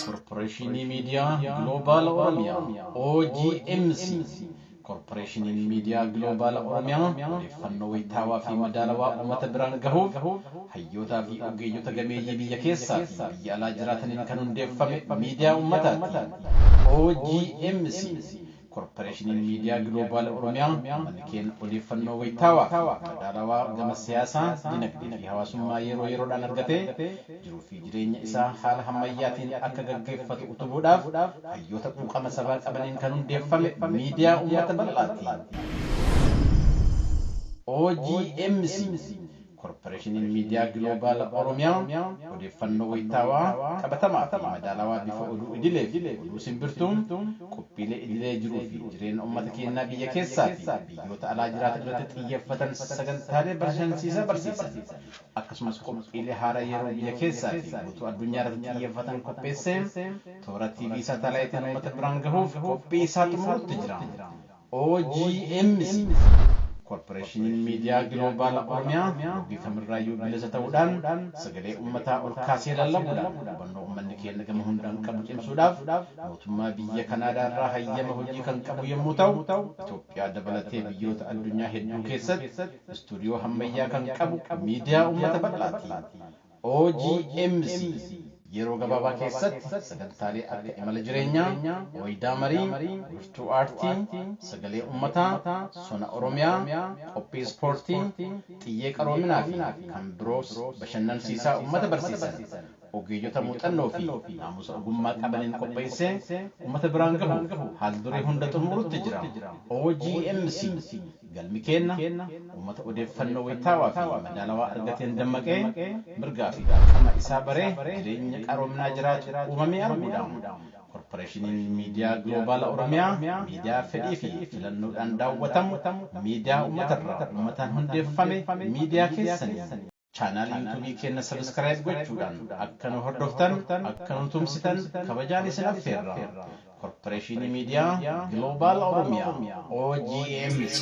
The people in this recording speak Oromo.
Corporation Media Global Oromia OGMC Corporation Media Global Oromia odeeffannoo wayitaawaa fi madaalawaa uummata biraan gahuuf hayyootaa fi ogeeyyota gameeyyii biyya keessaa fi biyya alaa jiraataniin kan hundeeffame miidiyaa uummataati. OGMC Corporation Media Global Oromia malkeen odeeffannoo wayitaawaa madaalawaa gama siyaasaa dinagdee fi hawaasummaa yeroo yeroodhaan argatee jiruu fi jireenya isaa haala ammayyaatiin akka gaggeeffatu utubuudhaaf hayyoota quuqama sabaa qabaniin kan hundeeffame miidiyaa uummata bal'aati. OGMC Corporation Media Global Oromia odeeffannoo wayitaawaa qabatamaa fi madaalawaa bifa oduu idilee fi oduu simbirtuun qophiilee idilee jiruu fi jireenya uummata keenyaa biyya keessaa fi biyyoota alaa jiraatan irratti xiyyeeffatan sagantaalee bashannansiisaa barsiisan akkasumas qophiilee haaraa yeroo biyya keessaa fi guutuu addunyaa irratti xiyyeeffatan qopheessee toora TV saataalaayitiin uummata biraan gahuuf qophii isaa xumurutti jira. OGMC Corporation Media Global Oromia bifamirraayyuu bilisa ta'uudhaan sagalee uummataa ol kaasee lallabuudhaan hubannoo uummanni keenya gama hundaan qabu cimsuudhaaf mootummaa biyya Kanaadaa irraa hayyama hojii kan qabu yommuu ta'u Itoophiyaa dabalatee biyyoota addunyaa hedduu keessatti istuudiyoo ammayyaa kan qabu miidiyaa uummata bal'aati. OGMC yeroo gabaabaa keessatti sagantaalee akka imala jireenyaa, wayidaa marii, wiirtuu aartii, sagalee uummataa, sona Oromiyaa, qophii ispoortii, xiyyee qaroominaa fi kan biroos bashannansiisaa uummata barsiisan ogeeyyota muuxannoo fi naamusa ogummaa qabaniin qopheessee uummata biraan gahu haal duree hunda xumurutti jira. OGMC galmi kenna uummata odeeffannoo wayitaawaa fi madaalawaa argateen dammaqee mirgaa fi qaama isaa baree jireenya qaroominaa jiraatu uumamee arguudhaan Corporation Media Global Oromia miidiyaa fedhii fi filannoodhaan daawwatamu miidiyaa uummatarraa uummataan hundeeffame miidiyaa keessanii channel YouTube keenya subscribe gochuudhaan akka nu hordoftan akka nu tumsitan kabajaan isin affeerra. Corporation Media Global Oromia OGMC